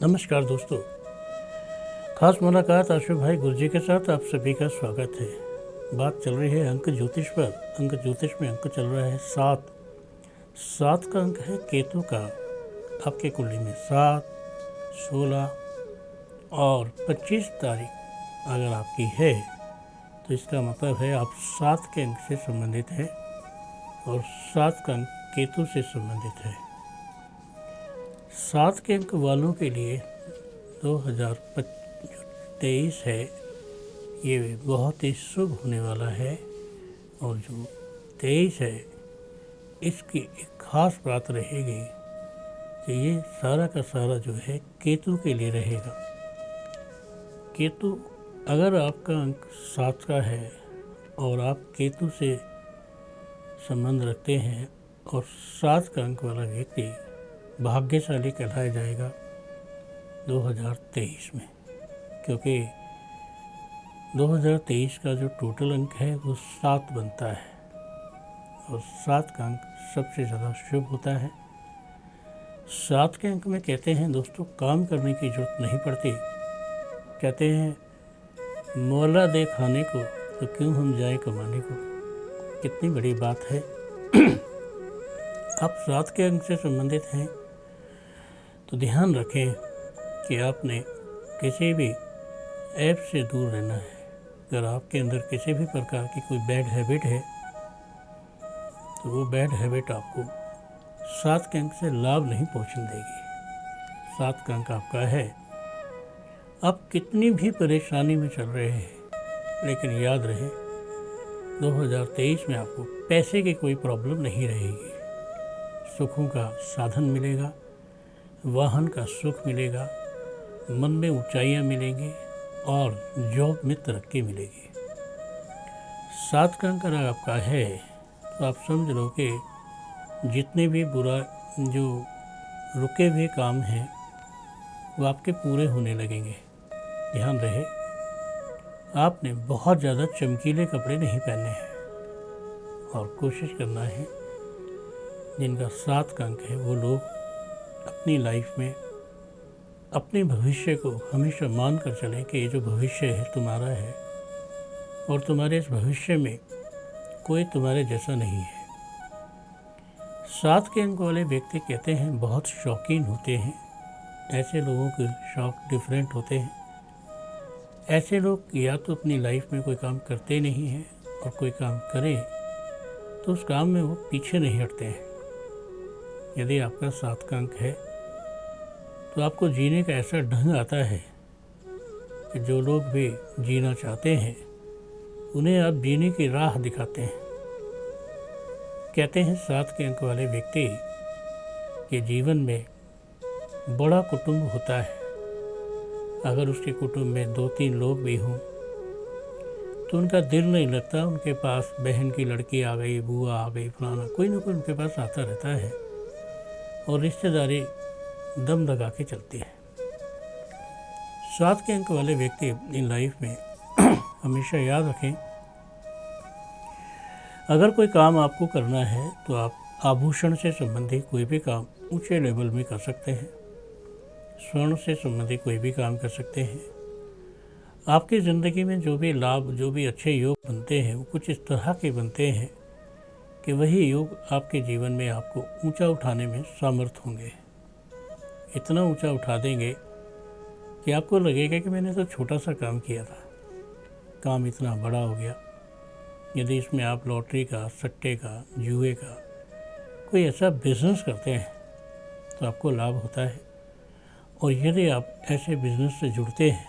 नमस्कार दोस्तों, खास मुलाकात आशु भाई गुरजी के साथ आप सभी का स्वागत है। बात चल रही है अंक ज्योतिष पर। अंक ज्योतिष में अंक चल रहा है 7। 7 का अंक है केतु का। आपके कुंडली में 7, 16 और 25 तारीख अगर आपकी है तो इसका मतलब है आप 7 के अंक से संबंधित है और 7 का अंक केतु से संबंधित है। 7 के अंक वालों के लिए 2023 है ये बहुत ही शुभ होने वाला है। और जो 23 है इसकी एक खास बात रहेगी कि ये सारा का सारा जो है केतु के लिए रहेगा। केतु अगर आपका अंक 7 का है और आप केतु से संबंध रखते हैं और 7 का अंक वाला व्यक्ति भाग्यशाली कहलाया जाएगा 2023 में, क्योंकि 2023 का जो टोटल अंक है वो 7 बनता है और 7 का अंक सबसे ज़्यादा शुभ होता है। 7 के अंक में कहते हैं दोस्तों काम करने की जरूरत नहीं पड़ती। कहते हैं मौला दे खाने को तो क्यों हम जाए कमाने को। कितनी बड़ी बात है। आप 7 के अंक से संबंधित हैं तो ध्यान रखें कि आपने किसी भी ऐप से दूर रहना है। अगर आपके अंदर किसी भी प्रकार की कोई बैड हैबिट है तो वो बैड हैबिट आपको 7 के अंक से लाभ नहीं पहुंचने देगी। 7 का अंक आपका है। आप कितनी भी परेशानी में चल रहे हैं लेकिन याद रहे 2023 में आपको पैसे की कोई प्रॉब्लम नहीं रहेगी। सुखों का साधन मिलेगा, वाहन का सुख मिलेगा, मन में ऊंचाइयां मिलेंगी और जॉब में तरक्की मिलेगी। 7 का अंक अगर आपका है तो आप समझ लो कि जितने भी बुरा जो रुके हुए काम हैं वो आपके पूरे होने लगेंगे। ध्यान रहे आपने बहुत ज़्यादा चमकीले कपड़े नहीं पहने हैं और कोशिश करना है जिनका 7 का अंक है वो लोग अपनी लाइफ में अपने भविष्य को हमेशा मान कर चलें कि ये जो भविष्य है तुम्हारा है और तुम्हारे इस भविष्य में कोई तुम्हारे जैसा नहीं है। 7 के अंक वाले व्यक्ति कहते हैं बहुत शौकीन होते हैं। ऐसे लोगों के शौक डिफरेंट होते हैं। ऐसे लोग या तो अपनी लाइफ में कोई काम करते नहीं हैं और कोई काम करें तो उस काम में वो पीछे नहीं हटते हैं। यदि आपका 7 का अंक है तो आपको जीने का ऐसा ढंग आता है कि जो लोग भी जीना चाहते हैं उन्हें आप जीने की राह दिखाते हैं। कहते हैं 7 के अंक वाले व्यक्ति के जीवन में बड़ा कुटुंब होता है। अगर उसके कुटुंब में 2-3 लोग भी हों तो उनका दिल नहीं लगता। उनके पास बहन की लड़की आ गई, बुआ आ गई, फलाना कोई ना कोई उनके पास आता रहता है और रिश्तेदारी दम लगा के चलती है। 7 के अंक वाले व्यक्ति इन लाइफ में हमेशा याद रखें अगर कोई काम आपको करना है तो आप आभूषण से संबंधित कोई भी काम ऊंचे लेवल में कर सकते हैं। स्वर्ण से संबंधित कोई भी काम कर सकते हैं। आपकी ज़िंदगी में जो भी लाभ, जो भी अच्छे योग बनते हैं वो कुछ इस तरह के बनते हैं कि वही योग आपके जीवन में आपको ऊंचा उठाने में समर्थ होंगे। इतना ऊंचा उठा देंगे कि आपको लगेगा कि मैंने तो छोटा सा काम किया था, काम इतना बड़ा हो गया। यदि इसमें आप लॉटरी का, सट्टे का, जुए का कोई ऐसा बिजनेस करते हैं तो आपको लाभ होता है। और यदि आप ऐसे बिजनेस से जुड़ते हैं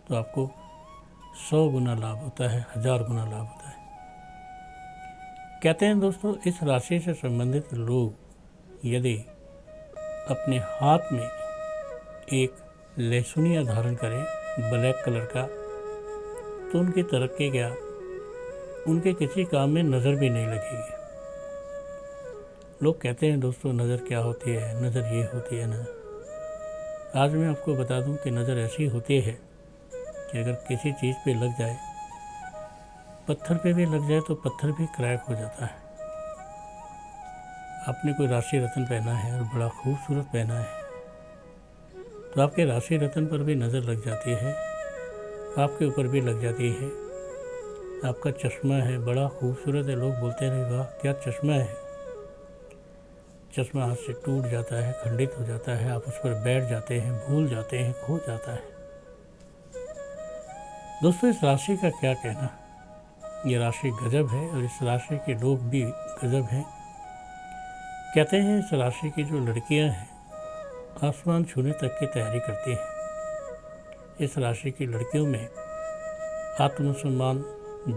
तो आपको 100 गुना लाभ होता है, 1000 गुना लाभ होता है। कहते हैं दोस्तों इस राशि से संबंधित लोग यदि अपने हाथ में एक लहसुनिया धारण करें ब्लैक कलर का तो उनकी तरक्की क्या, उनके किसी काम में नज़र भी नहीं लगेगी। लोग कहते हैं दोस्तों नज़र क्या होती है, नज़र ये होती है नज़र। आज मैं आपको बता दूं कि नज़र ऐसी होती है कि अगर किसी चीज़ पे लग जाए, पत्थर पे भी लग जाए तो पत्थर भी क्रैक हो जाता है। आपने कोई राशि रत्न पहना है और बड़ा खूबसूरत पहना है तो आपके राशि रत्न पर भी नज़र लग जाती है, आपके ऊपर भी लग जाती है। आपका चश्मा है, बड़ा खूबसूरत है, लोग बोलते हैं वाह क्या चश्मा है। चश्मा हाथ से टूट जाता है, खंडित हो जाता है, आप उस पर बैठ जाते हैं, भूल जाते हैं, खो जाता है। दोस्तों, इस राशि का क्या कहना, ये राशि गजब है और इस राशि के लोग भी गजब हैं। कहते हैं इस राशि की जो लड़कियां हैं आसमान छूने तक की तैयारी करती हैं। इस राशि की लड़कियों में आत्मसम्मान,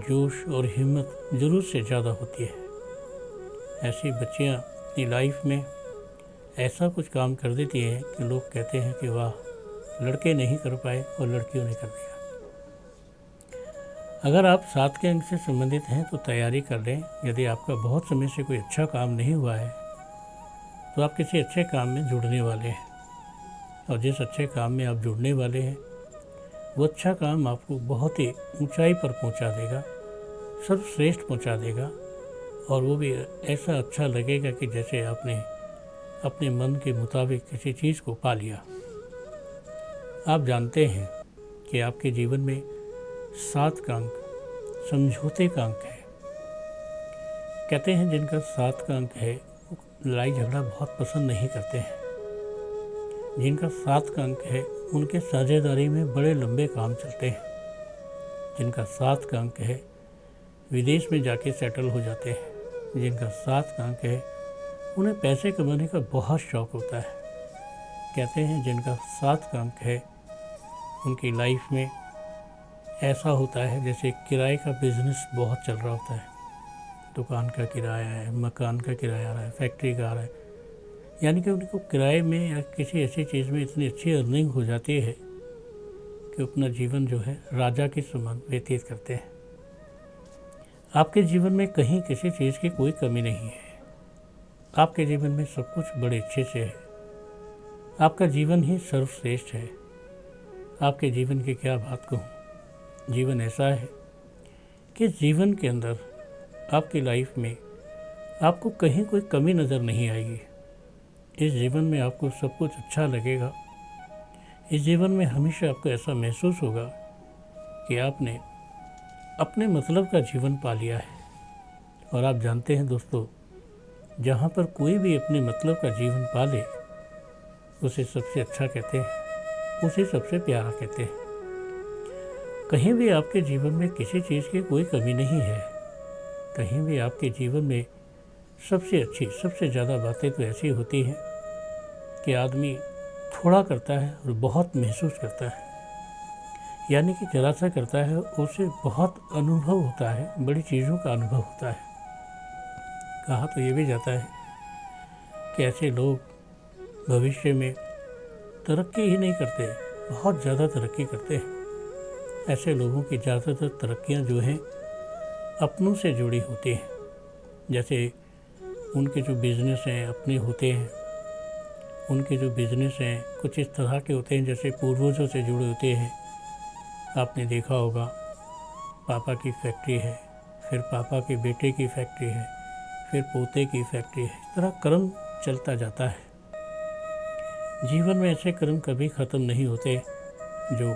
जोश और हिम्मत ज़रूरत से ज़्यादा होती है। ऐसी बच्चियां अपनी लाइफ में ऐसा कुछ काम कर देती है कि लोग कहते हैं कि वाह, लड़के नहीं कर पाए और लड़कियों ने कर दिया। अगर आप 7 के अंक से संबंधित हैं तो तैयारी कर लें। यदि आपका बहुत समय से कोई अच्छा काम नहीं हुआ है तो आप किसी अच्छे काम में जुड़ने वाले हैं, और जिस अच्छे काम में आप जुड़ने वाले हैं वो अच्छा काम आपको बहुत ही ऊंचाई पर पहुंचा देगा, सर्वश्रेष्ठ पहुंचा देगा, और वो भी ऐसा अच्छा लगेगा कि जैसे आपने अपने मन के मुताबिक किसी चीज़ को पा लिया। आप जानते हैं कि आपके जीवन में 7 का अंक समझौते का अंक है। कहते हैं जिनका 7 का अंक है वो लड़ाई झगड़ा बहुत पसंद नहीं करते हैं। जिनका 7 का अंक है उनके साझेदारी में बड़े लंबे काम चलते हैं। जिनका 7 का अंक है विदेश में जाके सेटल हो जाते हैं। जिनका 7 का अंक है उन्हें पैसे कमाने का बहुत शौक़ होता है। कहते हैं जिनका 7 का अंक है उनकी लाइफ में ऐसा होता है जैसे किराए का बिजनेस बहुत चल रहा होता है। दुकान का किराया है, मकान का किराया आ रहा है, फैक्ट्री का आ रहा है, यानी कि उनको किराए में या किसी ऐसी चीज़ में इतनी अच्छी अर्निंग हो जाती है कि अपना जीवन जो है राजा के समान व्यतीत करते हैं। आपके जीवन में कहीं किसी चीज़ की कोई कमी नहीं है। आपके जीवन में सब कुछ बड़े अच्छे से है। आपका जीवन ही सर्वश्रेष्ठ है। आपके जीवन की क्या बात कहूँ। जीवन ऐसा है कि जीवन के अंदर आपकी लाइफ में आपको कहीं कोई कमी नज़र नहीं आएगी। इस जीवन में आपको सब कुछ अच्छा लगेगा। इस जीवन में हमेशा आपको ऐसा महसूस होगा कि आपने अपने मतलब का जीवन पा लिया है। और आप जानते हैं दोस्तों, जहाँ पर कोई भी अपने मतलब का जीवन पा ले उसे सबसे अच्छा कहते हैं, उसे सबसे प्यारा कहते हैं। कहीं भी आपके जीवन में किसी चीज़ की कोई कमी नहीं है। कहीं भी आपके जीवन में सबसे अच्छी, सबसे ज़्यादा बातें तो ऐसी होती हैं कि आदमी थोड़ा करता है और बहुत महसूस करता है, यानी कि जरा सा करता है उसे बहुत अनुभव होता है, बड़ी चीज़ों का अनुभव होता है। कहा तो ये भी जाता है कि ऐसे लोग भविष्य में तरक्की ही नहीं करते, बहुत ज़्यादा तरक्की करते हैं। ऐसे लोगों की ज़्यादातर तरक्कियां जो हैं अपनों से जुड़ी होती हैं। जैसे उनके जो बिज़नेस हैं अपने होते हैं, उनके जो बिज़नेस हैं कुछ इस तरह के होते हैं जैसे पूर्वजों से जुड़े होते हैं। आपने देखा होगा पापा की फैक्ट्री है, फिर पापा के बेटे की फैक्ट्री है, फिर पोते की फैक्ट्री है। इस तरह क्रम चलता जाता है। जीवन में ऐसे क्रम कभी ख़त्म नहीं होते जो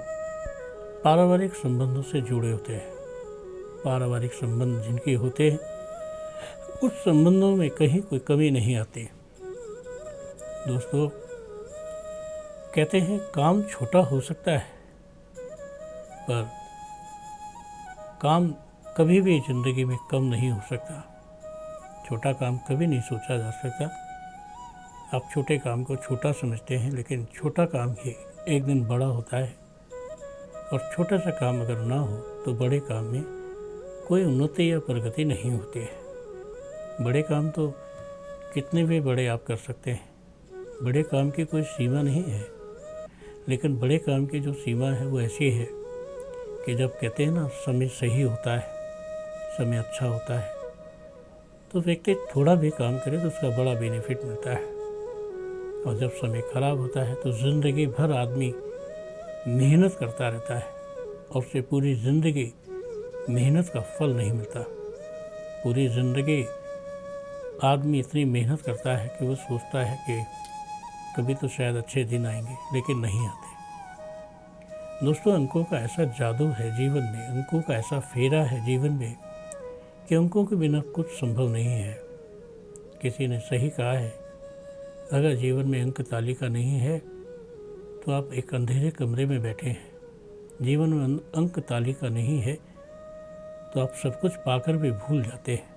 पारिवारिक संबंधों से जुड़े होते हैं। पारिवारिक संबंध जिनके होते हैं उस संबंधों में कहीं कोई कमी नहीं आती। दोस्तों, कहते हैं काम छोटा हो सकता है पर काम कभी भी ज़िंदगी में कम नहीं हो सकता। छोटा काम कभी नहीं सोचा जा सकता। आप छोटे काम को छोटा समझते हैं, लेकिन छोटा काम ही एक दिन बड़ा होता है। और छोटा सा काम अगर ना हो तो बड़े काम में कोई उन्नति या प्रगति नहीं होती है। बड़े काम तो कितने भी बड़े आप कर सकते हैं, बड़े काम की कोई सीमा नहीं है। लेकिन बड़े काम की जो सीमा है वो ऐसी है कि जब कहते हैं ना समय सही होता है, समय अच्छा होता है, तो व्यक्ति थोड़ा भी काम करे तो उसका बड़ा बेनिफिट मिलता है। और जब समय खराब होता है तो ज़िंदगी भर आदमी मेहनत करता रहता है और उसे पूरी ज़िंदगी मेहनत का फल नहीं मिलता। पूरी ज़िंदगी आदमी इतनी मेहनत करता है कि वो सोचता है कि कभी तो शायद अच्छे दिन आएंगे, लेकिन नहीं आते। दोस्तों, अंकों का ऐसा जादू है जीवन में, अंकों का ऐसा फेरा है जीवन में कि अंकों के बिना कुछ संभव नहीं है। किसी ने सही कहा है, अगर जीवन में अंक तालिका नहीं है तो आप एक अंधेरे कमरे में बैठे हैं। जीवन में अंक तालिका नहीं है तो आप सब कुछ पाकर भी भूल जाते हैं।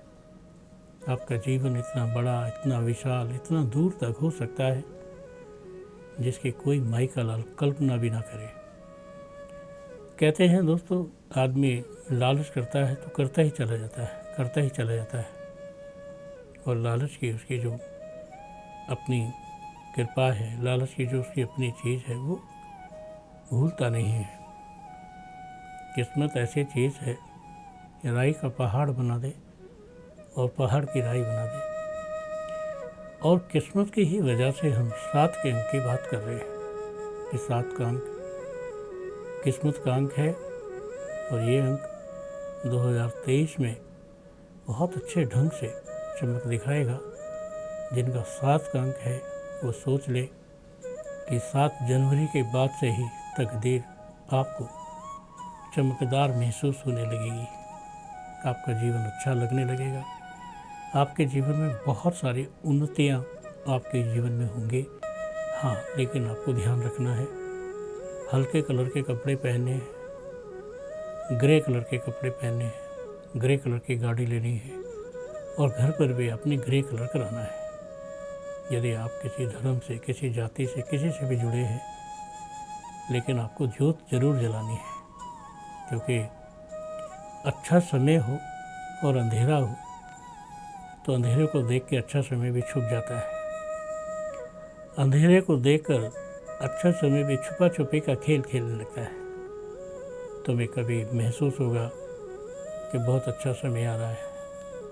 आपका जीवन इतना बड़ा, इतना विशाल, इतना दूर तक हो सकता है जिसकी कोई माई का लाल कल्पना भी ना करे। कहते हैं दोस्तों, आदमी लालच करता है तो करता ही चला जाता है, करता ही चला जाता है, और लालच की उसकी जो अपनी कृपा है, लालच की जो उसकी अपनी चीज़ है, वो भूलता नहीं है। किस्मत ऐसी चीज़ है कि राई का पहाड़ बना दे और पहाड़ की राई बना दे। और किस्मत की ही वजह से हम 7 के अंक की बात कर रहे हैं कि 7 का अंक किस्मत का अंक है, और ये अंक 2023 में बहुत अच्छे ढंग से चमक दिखाएगा। जिनका 7 का अंक है वो सोच ले कि 7 जनवरी के बाद से ही तकदीर आपको चमकदार महसूस होने लगेगी। आपका जीवन अच्छा लगने लगेगा। आपके जीवन में बहुत सारी उन्नतियाँ आपके जीवन में होंगी। हाँ, लेकिन आपको ध्यान रखना है, हल्के कलर के कपड़े पहनने हैं, ग्रे कलर के कपड़े पहनने हैं, ग्रे कलर की गाड़ी लेनी है, और घर पर भी अपने ग्रे कलर कराना है। यदि आप किसी धर्म से, किसी जाति से, किसी से भी जुड़े हैं, लेकिन आपको ज्योत जरूर जलानी है, क्योंकि अच्छा समय हो और अंधेरा हो तो अंधेरे को देख के अच्छा समय भी छुप जाता है। अंधेरे को देखकर अच्छा समय भी छुपा छुपी का खेल खेलने लगता है। तुम्हें कभी महसूस होगा कि बहुत अच्छा समय आ रहा है,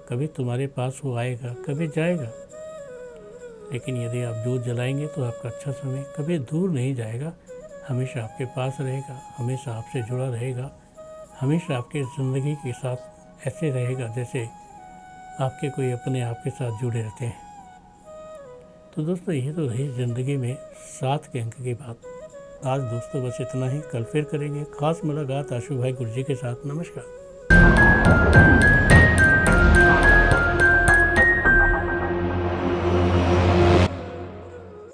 कभी तुम्हारे पास वो आएगा, कभी जाएगा, लेकिन यदि आप जोत जलाएंगे तो आपका अच्छा समय कभी दूर नहीं जाएगा, हमेशा आपके पास रहेगा, हमेशा आपसे जुड़ा रहेगा, हमेशा आपके ज़िंदगी के साथ ऐसे रहेगा जैसे आपके कोई अपने आप के साथ जुड़े रहते हैं। तो दोस्तों, ये तो रही ज़िंदगी में 7 के अंक की बात। आज दोस्तों बस इतना ही। कल फिर करेंगे खास मुलाकात आशु भाई गुरु जी के साथ। नमस्कार।